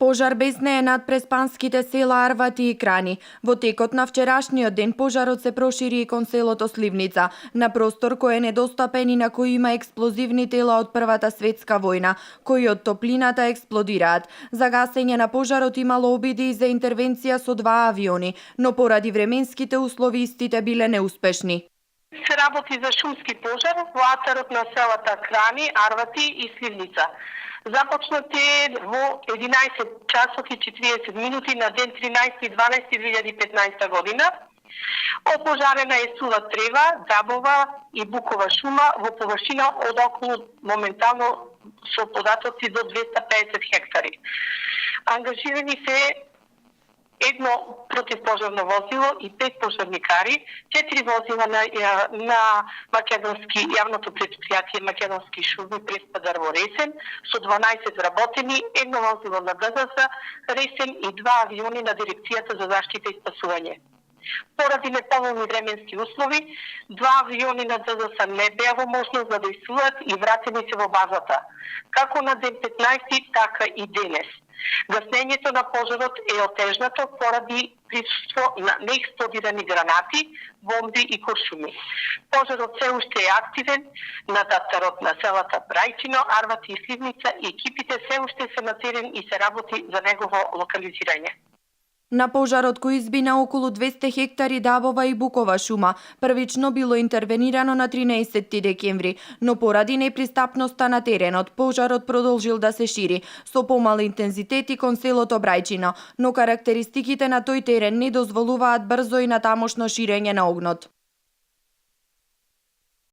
Пожар беснее над преспанските села Арвати и Крани. Во текот на вчерашниот ден пожарот се прошири и кон селото Сливница, на простор кој е недостапен и на кој има експлозивни тела од Првата светска војна, кои од топлината експлодираат. За гасење на пожарот имало обиди и за интервенција со 2 авиони, но поради временските услови истите биле неуспешни. Се работи за шумски пожар во атарот на селата Крани, Арвати и Сливница. Започнат е во 11 часот и 40 минути на ден 13.12.2015 година. Опожарена е сува трева, дабова и букова шума во површина од околу моментално со податоци до 250 хектари. Ангажирани се едно противпожарно возило и 5 пожарникари, 4 возила на македонски јавното предпријатие Македонски шуми Преспа во Ресен со 12 вработени, едно возило на ДЗС Ресен и 2 авиони на Дирекцијата за заштита и спасување. Поради неповолни временски услови, 2 авиони на ДЗС не беа во можност да действуваат и вратени се во базата, како на ден 15, така и денес. Гаснењето на пожарот е отежнато поради присуство на неексплодирани гранати, бомби и куршуми. Пожарот се уште е активен на татарот на селата Брајчино, Арвати и Сливница и екипите се уште се на терен и се работи за негово локализирање. На пожарот кој избина околу 200 хектари дабова и букова шума, првично било интервенирано на 13 декември, но поради непристапноста на теренот, пожарот продолжил да се шири, со помал интензитет и кон селото Брајчино, но карактеристиките на тој терен не дозволуваат брзо и натамошно ширење на огнот.